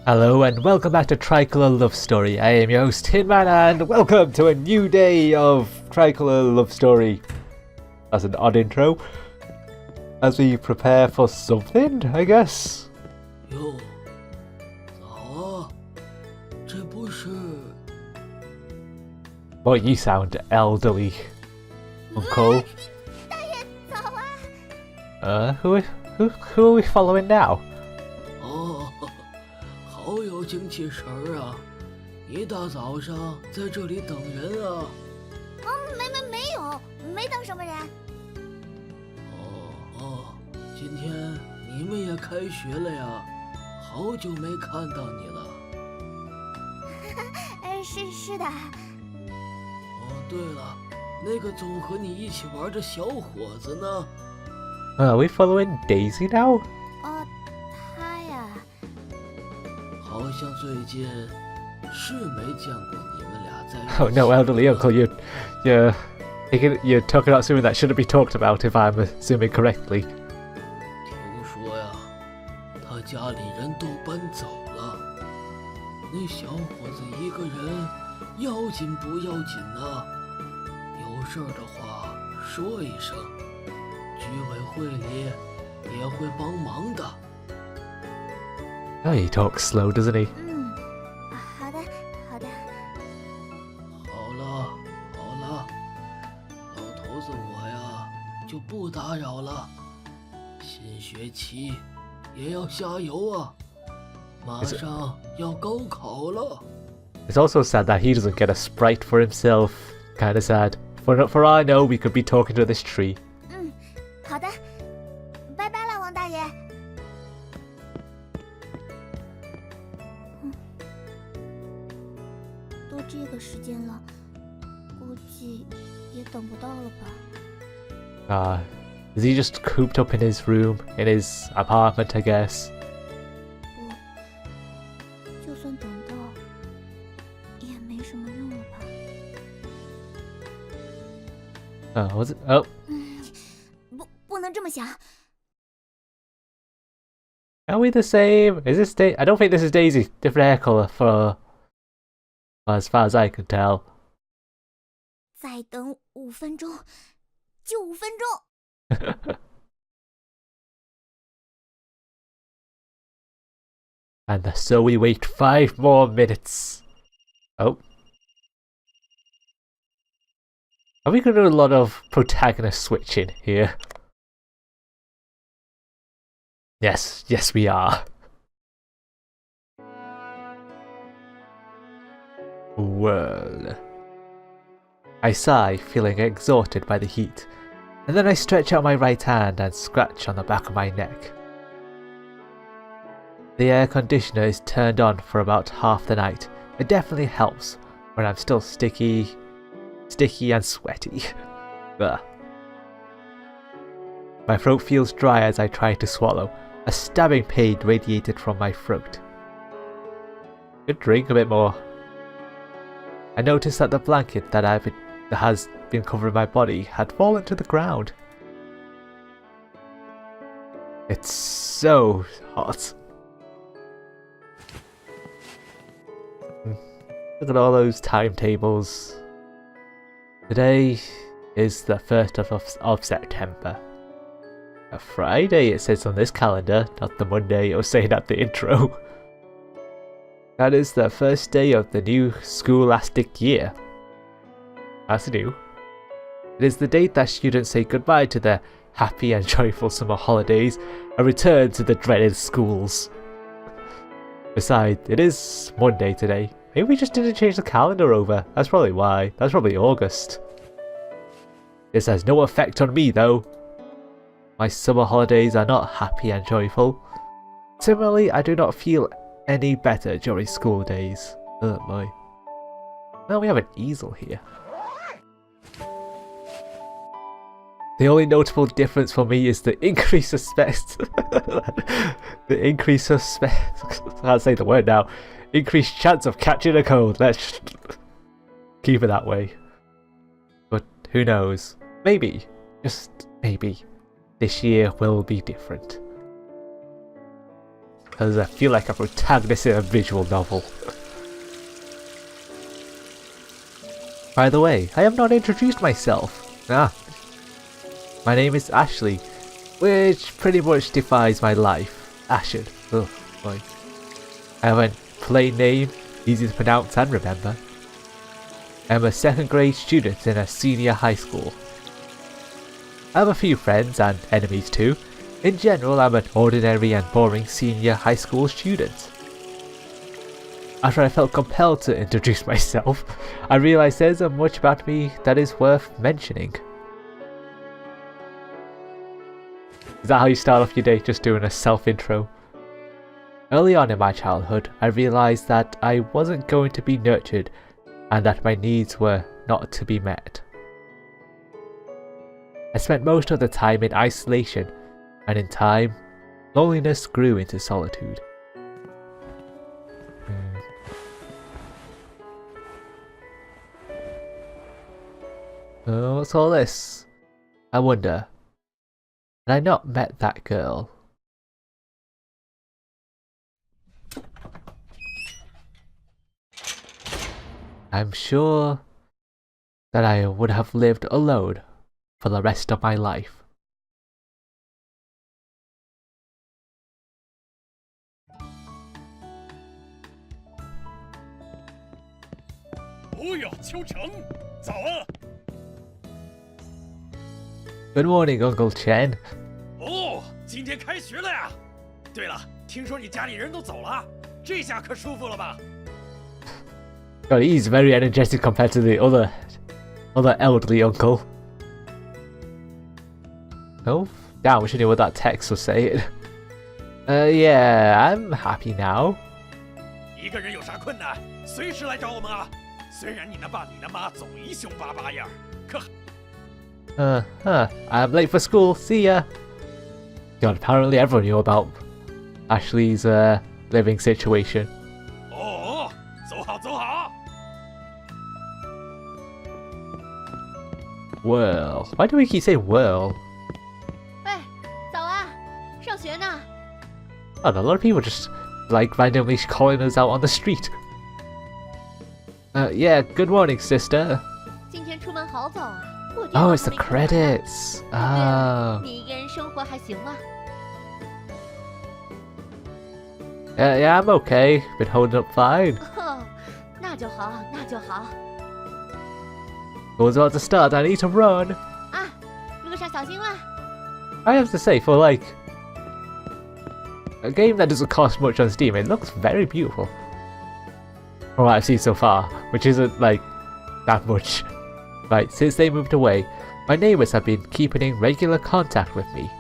Hello and welcome back to Tricolour Lovestory. I am your host Tinman and welcome to a new day of Tricolour Lovestory. That's an odd intro. As we prepare for something, I guess. 哟，早啊！这不是 Boy, you sound elderly, Uncle. 大爷早啊！ Who are we following now? 哦，好有精气神儿啊！一大早上在这里等人啊！没等什么人。今天你们也开学了呀？好久没看到你了。是的。哦，对了，那个总和你一起玩的小伙子呢？ Are we following Daisy now? 他呀，好像最近是没见过你们俩在一起。 Oh no, elderly uncle, you're talking about something that shouldn't be talked about if I'm assuming correctly. 听说呀，他家里人都搬走了，那小伙子一个人要紧不要紧呢？有事儿的话说一声，居委会里也会帮忙的。 Oh, he talks slow, doesn't he? 好的。好了，老头子我呀就不打扰了。新学期也要加油啊，马上要高考了。 It's also sad that he doesn't get a sprite for himself. Kinda sad. For all I know, we could be talking to this tree. 好的，拜拜了，王大爷。都这个时间了，估计也等不到了吧。Is he just cooped up in his room, in his apartment, I guess? 不，就算等到，也没什么用了吧。Was it? Oh. 不能这么想。 Are we the same? Is this I don't think this is Daisy. Different hair colour for as far as I can tell. 再等5分钟，就5分钟。And so we wait 5 more minutes. Oh. Are we going to do a lot of protagonist switching here? Yes, we are. Well. I sigh, feeling exhausted by the heat, and then I stretch out my right hand and scratch on the back of my neck. The air conditioner is turned on for about half the night. It definitely helps when I'm still sticky and sweaty. Ugh. My throat feels dry as I try to swallow. A stabbing pain radiated from my throat. Could drink a bit more. I noticed that the blanket that has been covering my body had fallen to the ground. It's so hot. Look at all those timetables. Today is the 1st of September. A Friday it says on this calendar, not the Monday it was saying at the intro. That is the first day of the new scholastic year. That's new. It is the date that students say goodbye to their happy and joyful summer holidays and return to the dreaded schools. Besides, it is Monday today. Maybe we just didn't change the calendar over. That's probably why. That's probably August. This has no effect on me though. My summer holidays are not happy and joyful. Similarly, I do not feel any better during school days. Oh boy. Now we have an easel here. The only notable difference for me is the increased suspect. The increased suspect. I can't say the word now. Increased chance of catching a cold. Let's keep it that way. But who knows? Maybe, just maybe, this year will be different. because I feel like a protagonist in a visual novel. By the way, I have not introduced myself. My name is Ashley, which pretty much defines my life. Ashen. Oh boy. I have a plain name, easy to pronounce and remember. I'm a second grade student in a senior high school. I have a few friends and enemies too. In general, I'm an ordinary and boring senior high school student. After I felt compelled to introduce myself, I realized there isn't much about me that is worth mentioning. Is that how you start off your day, just doing a self-intro? Early on in my childhood, I realized that I wasn't going to be nurtured and that my needs were not to be met. I spent most of the time in isolation, and in time, loneliness grew into solitude. Oh, what's all this? I wonder, had I not met that girl? I'm sure that I would have lived alone for the rest of my life. Good morning, Uncle Chen. 哦，今天开学了呀！对了，听说你家里人都走了，这下可舒服了吧？ God, he's very energetic compared to the other elderly uncle. Oh, damn, we should know what that text was saying. Yeah, I'm happy now. 一个人有啥困难，随时来找我们啊！虽然你那爸你那妈总一凶巴巴样，可。 I'm late for school. See ya. God, apparently everyone knew about Ashley's living situation. 哦，走好走好。 Well, why do we keep saying well? 喂，早啊，上学呢。 Oh, a lot of people just like randomly calling us out on the street. Yeah, good morning, sister. 今天出门好早啊。 Oh, it's the credits. Oh. 你一个人生活还行吗？ Yeah, I'm okay. Been holding up fine. 哦，那就好，那就好。 School's about to start. I need to run. 啊，路上小心啦。 I have to say, for like a game that doesn't cost much on Steam, it looks very beautiful. From what I've seen so far, which isn't like that much. Right, since they moved away, my neighbours have been keeping in regular contact with me.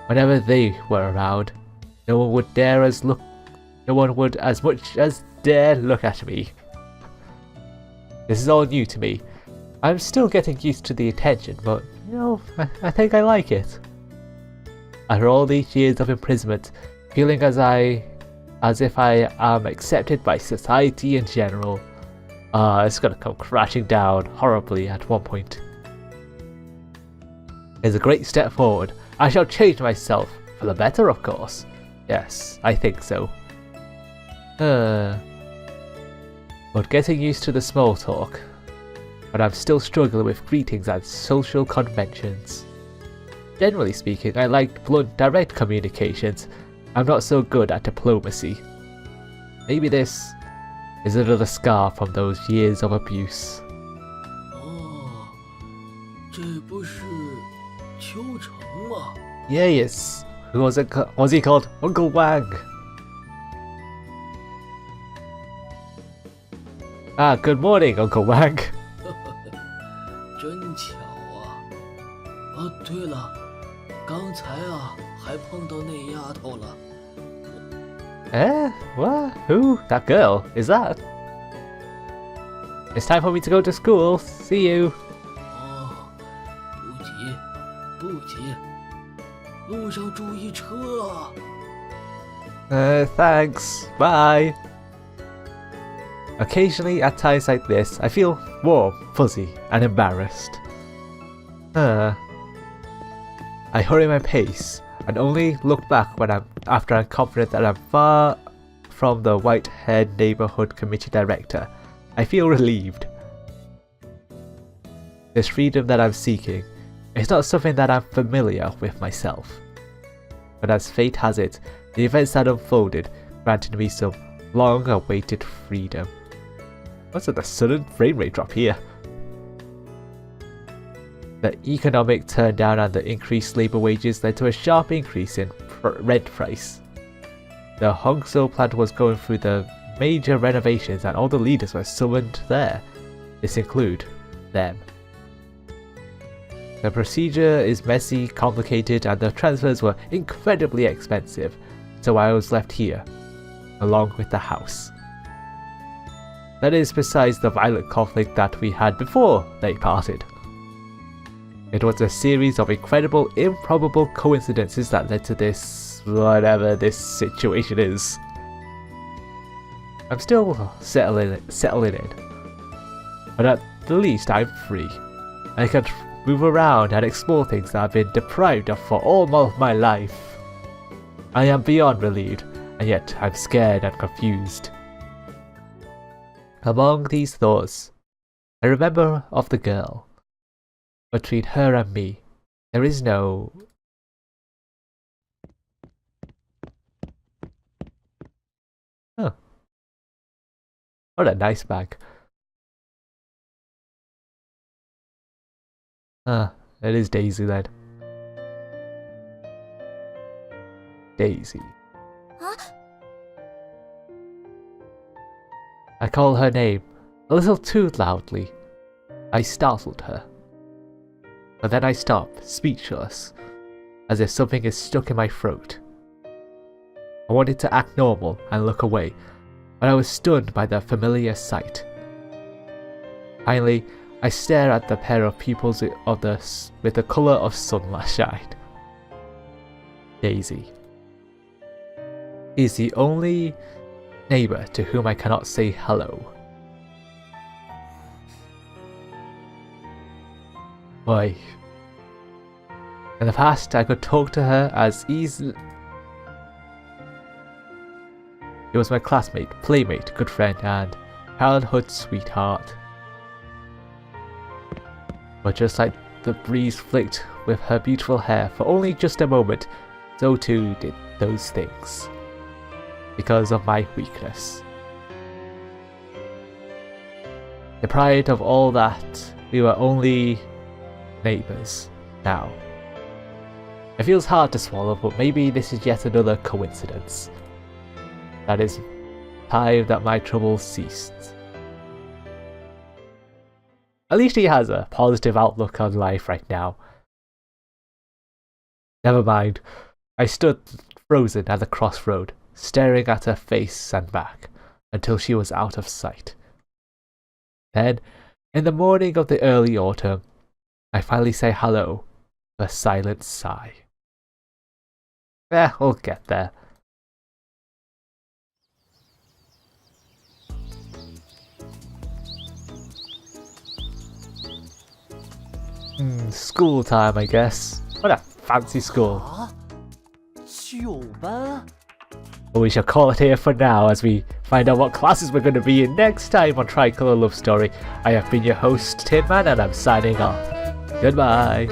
Whenever they were around, no one would as much as dare look at me. This is all new to me. I'm still getting used to the attention, but, you know, I think I like it. After all these years of imprisonment, feeling as if I am accepted by society in general, it's gonna come crashing down horribly at one point. It's a great step forward. I shall change myself, for the better of course. Yes, I think so. But getting used to the small talk. But I'm still struggling with greetings and social conventions. Generally speaking, I like blunt, direct communications. I'm not so good at diplomacy. Maybe this is another scar from those years of abuse. 哦，这不是秋成吗？ Yes. Who was it? Was he called Uncle Wang? Ah, good morning, Uncle Wang. 真巧啊！哦，对了，刚才啊还碰到那丫头了。 What? Who? That girl? Is that? It's time for me to go to school. See you. 哦，不急，不急，路上注意车啊！ Thanks. Bye. Occasionally, at times like this, I feel warm, fuzzy, and embarrassed. I hurry my pace. and only look back after I'm confident that I'm far from the white-haired neighborhood committee director. I feel relieved. This freedom that I'm seeking is not something that I'm familiar with myself. But as fate has it, the events that unfolded granted me some long-awaited freedom. What's with the sudden frame rate drop here? The economic turndown and the increased labour wages led to a sharp increase in rent price. The Hongso plant was going through the major renovations and all the leaders were summoned there. This include them. The procedure is messy, complicated, and the transfers were incredibly expensive, so I was left here, along with the house. That is besides the violent conflict that we had before they parted. It was a series of incredible, improbable coincidences that led to this, whatever this situation is. I'm still settling in, but at the least I'm free. I can move around and explore things that I've been deprived of for all of my life. I am beyond relieved, and yet I'm scared and confused. Among these thoughts, I remember of the girl. Between her and me, there is no... Oh. What a nice bag. It is Daisy then. Daisy. Huh? I call her name a little too loudly. I startled her. But then I stop, speechless, as if something is stuck in my throat. I wanted to act normal and look away, but I was stunned by the familiar sight. Finally, I stare at the pair of pupils with the colour of sunshine. Daisy is the only neighbour to whom I cannot say hello. Boy. In the past, I could talk to her as easily. She was my classmate, playmate, good friend, and childhood sweetheart. But just like the breeze flicked with her beautiful hair for only just a moment, so too did those things. Because of my weakness. Deprived of all that, we were only neighbours now. It feels hard to swallow, but maybe this is yet another coincidence. That is time that my troubles ceased. At least he has a positive outlook on life right now. Never mind. I stood frozen at the crossroad, staring at her face and back, until she was out of sight. Then, in the morning of the early autumn, I finally say hello, with a silent sigh. We'll get there. School time, I guess. What a fancy school. But we shall call it here for now as we find out what classes we're going to be in next time on Tricolour Lovestory. I have been your host, Tinman, and I'm signing off. Goodbye.